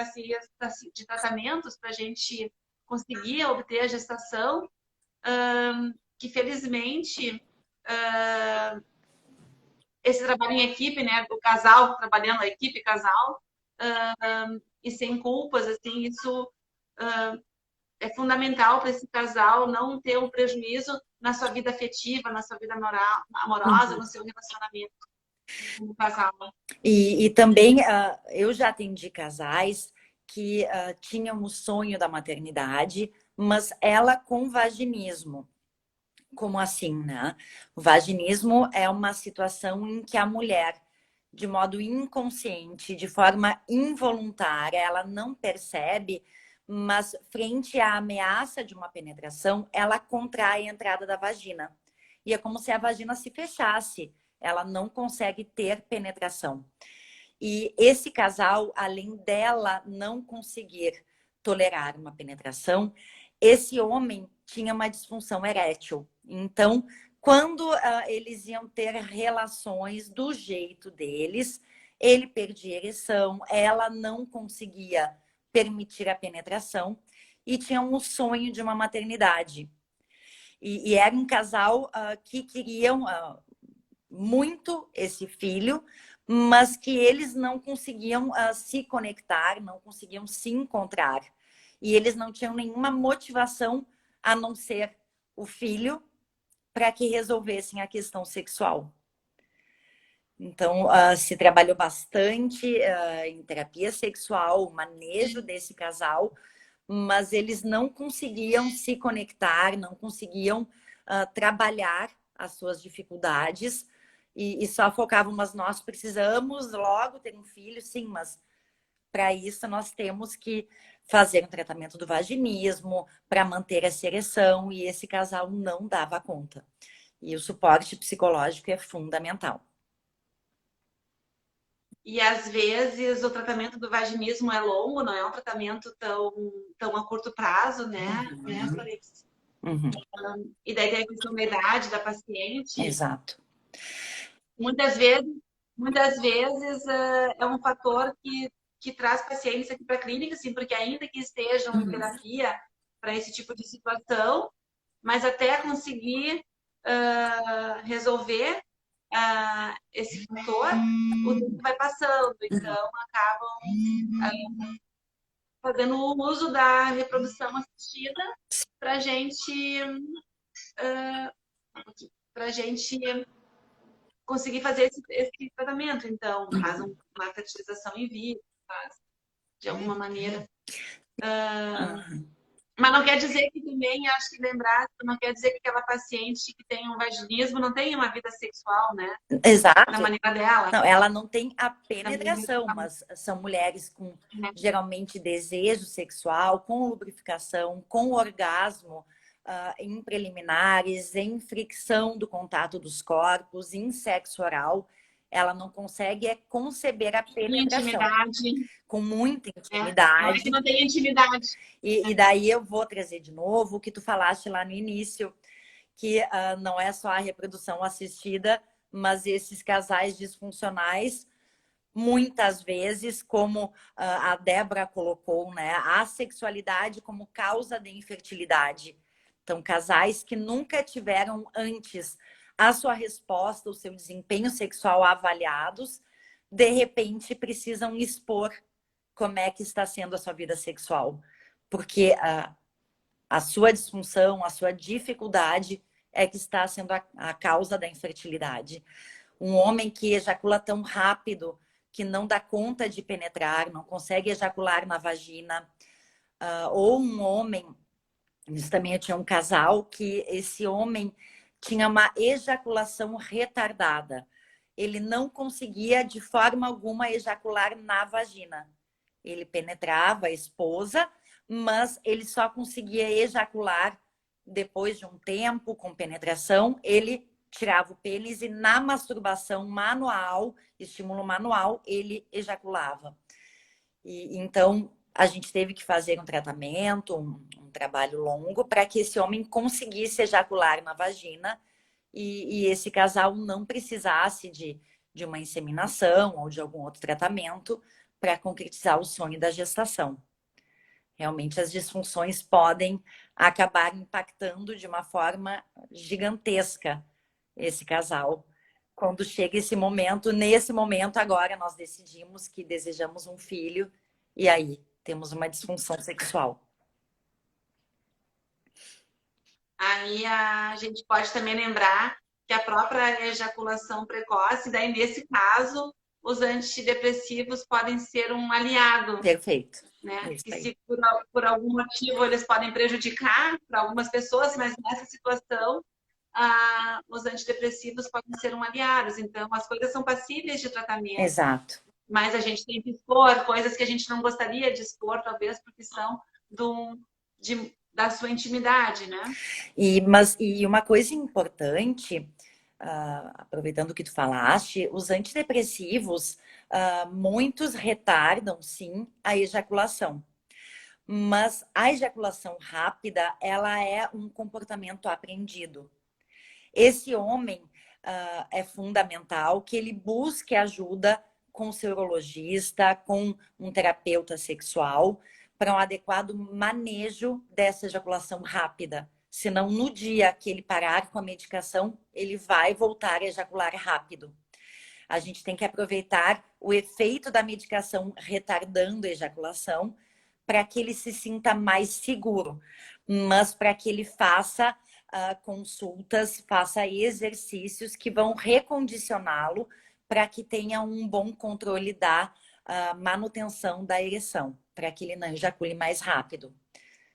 de tratamentos para a gente conseguir obter a gestação, que felizmente esse trabalho em equipe, né, o casal trabalhando a equipe casal e sem culpas, assim, isso é fundamental para esse casal não ter um prejuízo na sua vida afetiva, na sua vida amorosa, Uhum. no seu relacionamento com o casal. E também eu já atendi casais que tinham o sonho da maternidade, mas ela com vaginismo. Como assim, né? O vaginismo é uma situação em que a mulher, de modo inconsciente, de forma involuntária, ela não percebe, mas frente à ameaça de uma penetração, ela contrai a entrada da vagina. E é como se a vagina se fechasse, ela não consegue ter penetração. E esse casal, além dela não conseguir tolerar uma penetração, esse homem tinha uma disfunção erétil. Então, quando eles iam ter relações do jeito deles, ele perdia a ereção, ela não conseguia permitir a penetração e tinham o sonho de uma maternidade. E era um casal que queriam muito esse filho, mas que eles não conseguiam se conectar, não conseguiam se encontrar. E eles não tinham nenhuma motivação a não ser o filho para que resolvessem a questão sexual. Então, se trabalhou bastante em terapia sexual, o manejo desse casal, mas eles não conseguiam se conectar, não conseguiam trabalhar as suas dificuldades e só focavam, mas nós precisamos logo ter um filho, sim, mas para isso nós temos que fazer um tratamento do vaginismo para manter essa ereção e esse casal não dava conta. E o suporte psicológico é fundamental. E às vezes o tratamento do vaginismo é longo, não é um tratamento tão a curto prazo, né, Florence? Uhum. E daí tem a questão da idade da paciente. Exato. Muitas vezes, muitas vezes é um fator que traz pacientes aqui para a clínica, assim, porque ainda que estejam em terapia para esse tipo de situação, mas até conseguir resolver esse fator, o tempo vai passando, então acabam fazendo o uso da reprodução assistida para gente, para gente conseguir fazer esse tratamento. Então, faz uma fertilização in vitro, faz de alguma maneira. Mas não quer dizer que também, acho que lembrar, não quer dizer que aquela paciente que tem um vaginismo não tenha uma vida sexual, né? Exato. Da maneira dela. Não, ela não tem a penetração, mas são mulheres com geralmente desejo sexual, com lubrificação, com orgasmo, em preliminares, em fricção do contato dos corpos, em sexo oral. Ela não consegue conceber a penetração. Intimidade. Com muita intimidade. Não é que não tem intimidade. E daí eu vou trazer de novo o que tu falaste lá no início, que não é só a reprodução assistida, mas esses casais disfuncionais, muitas vezes, como a Débora colocou, né, a sexualidade como causa de infertilidade. Então, casais que nunca tiveram antes a sua resposta, o seu desempenho sexual avaliados, de repente precisam expor como é que está sendo a sua vida sexual. Porque a sua disfunção, a sua dificuldade é que está sendo a causa da infertilidade. Um homem que ejacula tão rápido que não dá conta de penetrar, não consegue ejacular na vagina. Ou um homem, isso também eu tinha um casal, que esse homem tinha uma ejaculação retardada. Ele não conseguia de forma alguma ejacular na vagina. Ele penetrava a esposa, mas ele só conseguia ejacular depois de um tempo, com penetração. Ele tirava o pênis e na masturbação manual, estímulo manual, ele ejaculava. E então a gente teve que fazer um tratamento, um trabalho longo, para que esse homem conseguisse ejacular na vagina e esse casal não precisasse de uma inseminação ou de algum outro tratamento para concretizar o sonho da gestação. Realmente as disfunções podem acabar impactando de uma forma gigantesca esse casal. Quando chega esse momento, nesse momento agora nós decidimos que desejamos um filho e aí temos uma disfunção sexual. Aí a gente pode também lembrar que a própria ejaculação precoce, daí nesse caso, os antidepressivos podem ser um aliado. Perfeito. Né? E se por algum motivo eles podem prejudicar para algumas pessoas, mas nessa situação os antidepressivos podem ser um aliado. Então, as coisas são passíveis de tratamento. Exato. Mas a gente tem que expor coisas que a gente não gostaria de expor, talvez porque são da sua intimidade, né? E uma coisa importante, aproveitando o que tu falaste, os antidepressivos, muitos retardam, sim, a ejaculação. Mas a ejaculação rápida, ela é um comportamento aprendido. Esse homem é fundamental que ele busque ajuda com o seu urologista, com um terapeuta sexual, para um adequado manejo dessa ejaculação rápida. Senão, no dia que ele parar com a medicação, ele vai voltar a ejacular rápido. A gente tem que aproveitar o efeito da medicação retardando a ejaculação para que ele se sinta mais seguro, mas para que ele faça consultas, faça exercícios que vão recondicioná-lo para que tenha um bom controle da manutenção da ereção, para que ele não ejacule mais rápido.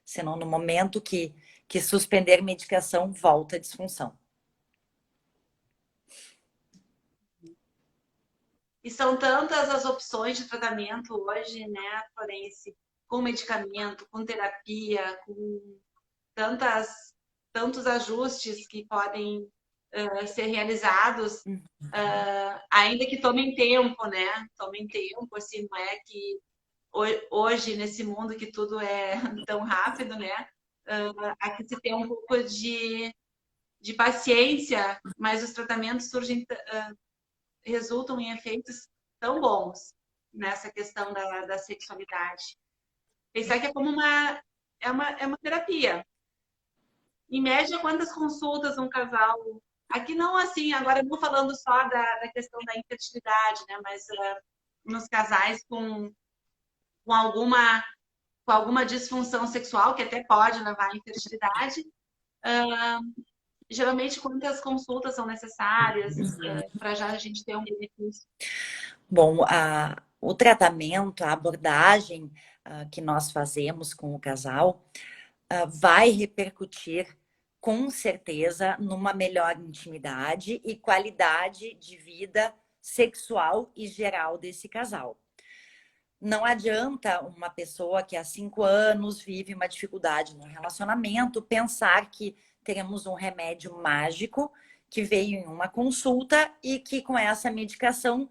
Senão, no momento que suspender medicação, volta a disfunção. E são tantas as opções de tratamento hoje, né, Florence? Com medicamento, com terapia, com tantos ajustes que podem ser realizados, ainda que tomem tempo, né? Tomem tempo, assim, não é que hoje, nesse mundo que tudo é tão rápido, né? Há que se ter um pouco de paciência, mas os tratamentos resultam em efeitos tão bons nessa questão da sexualidade. Pensar que é como é uma terapia. Em média, quantas consultas um casal... Aqui não assim, agora não falando só da questão da infertilidade, né? Mas nos casais com alguma com alguma disfunção sexual, que até pode levar à infertilidade. Geralmente, quantas consultas são necessárias para já a gente ter um benefício? Bom, o tratamento, a abordagem que nós fazemos com o casal vai repercutir com certeza numa melhor intimidade e qualidade de vida sexual e geral desse casal. Não adianta uma pessoa que há 5 anos vive uma dificuldade no relacionamento pensar que teremos um remédio mágico que veio em uma consulta e que com essa medicação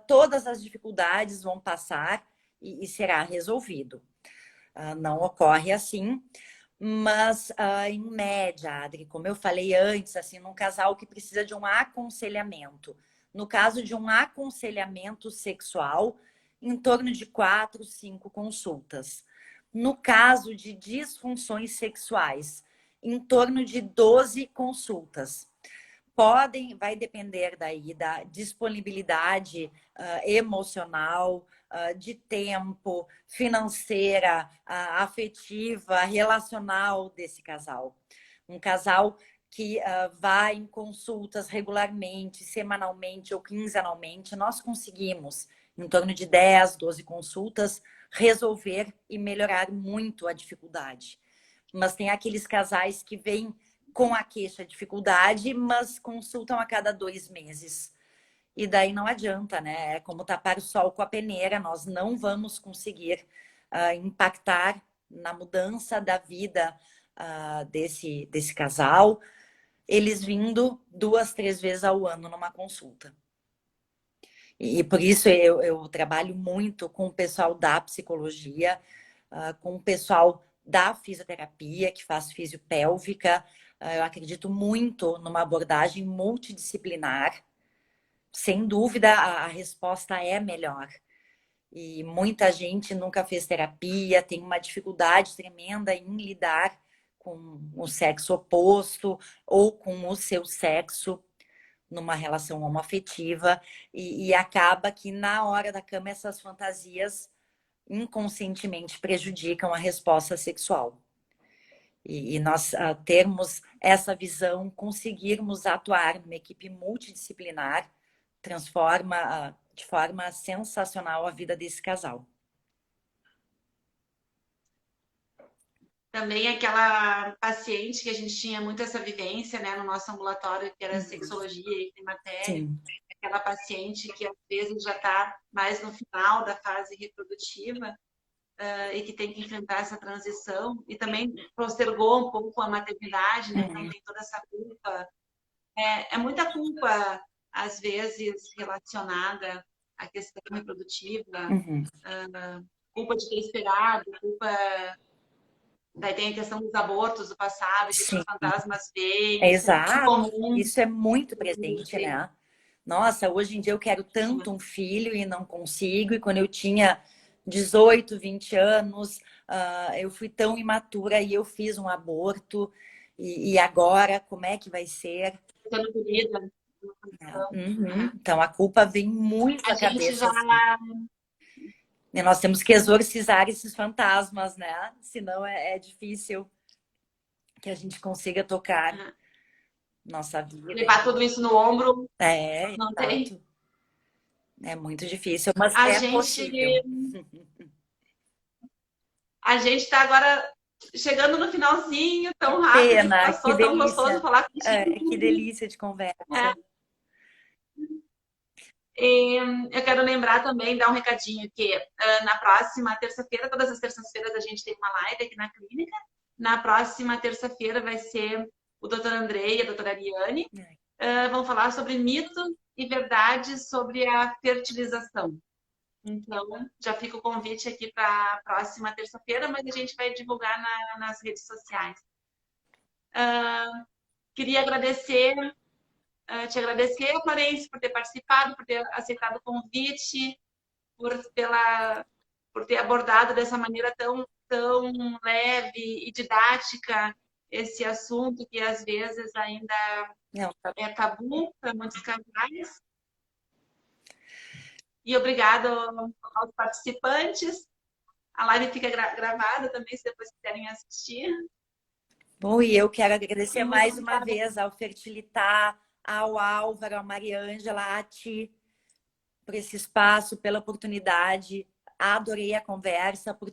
todas as dificuldades vão passar e será resolvido. Não ocorre assim, mas em média, Adri, como eu falei antes, assim, num casal que precisa de um aconselhamento, no caso de um aconselhamento sexual, em torno de 4, 5 consultas. No caso de disfunções sexuais, em torno de 12 consultas. Vai depender daí da disponibilidade emocional, de tempo, financeira, afetiva, relacional desse casal. Um casal que vai em consultas regularmente, semanalmente ou quinzenalmente, nós conseguimos, em torno de 10, 12 consultas, resolver e melhorar muito a dificuldade. Mas tem aqueles casais que vêm com a queixa, dificuldade, mas consultam a cada 2 meses. E daí não adianta, né? É como tapar o sol com a peneira, nós não vamos conseguir impactar na mudança da vida desse casal, eles vindo 2, 3 vezes ao ano numa consulta. E por isso eu trabalho muito com o pessoal da psicologia, com o pessoal da fisioterapia, que faz fisiopélvica. Eu acredito muito numa abordagem multidisciplinar. Sem dúvida, a resposta é melhor. E muita gente nunca fez terapia, tem uma dificuldade tremenda em lidar com o sexo oposto ou com o seu sexo numa relação homoafetiva e acaba que na hora da cama essas fantasias inconscientemente prejudicam a resposta sexual. E nós termos essa visão, conseguirmos atuar numa equipe multidisciplinar, transforma de forma sensacional a vida desse casal. Também aquela paciente que a gente tinha muito essa vivência, né, no nosso ambulatório, que era sexologia e climatério. Sim. Aquela paciente que às vezes já está mais no final da fase reprodutiva e que tem que enfrentar essa transição e também postergou um pouco a maternidade, né? Então tem toda essa culpa. É muita culpa, às vezes, relacionada à questão reprodutiva, culpa de ter esperado, culpa. Daí tem a questão dos abortos do passado, que os fantasmas veem. Exato. Comum. Isso é muito presente, né? Nossa, hoje em dia eu quero tanto um filho e não consigo. E quando eu tinha 18, 20 anos, eu fui tão imatura e eu fiz um aborto. E agora, como é que vai ser? Então, a culpa vem muito à cabeça. E nós temos que exorcizar esses fantasmas, né? Senão é difícil que a gente consiga tocar nossa vida. Levar tudo isso no ombro. Não exato. tem. É muito difícil, mas possível. A gente está agora chegando no finalzinho, tão rápido, Pena, passou, tão gostoso falar contigo. Que delícia de conversa. Eu quero lembrar também, dar um recadinho que na próxima terça-feira, todas as terças-feiras a gente tem uma live aqui na clínica. Na próxima terça-feira vai ser o doutor Andrei e a doutora Ariane. Vão falar sobre mito e verdade sobre a fertilização. Então, já fica o convite aqui para a próxima terça-feira, mas a gente vai divulgar nas redes sociais. Queria te agradecer, Clarence, por ter participado, por ter aceitado o convite, por ter abordado dessa maneira tão leve e didática esse assunto que às vezes ainda é tabu para muitos casais. E obrigado aos participantes. A live fica gravada também, se depois quiserem assistir. Bom, e eu quero agradecer Muito mais uma obrigada. vez ao Fertilitar, ao Álvaro, à Mariângela, a ti, por esse espaço, pela oportunidade. Adorei a conversa, por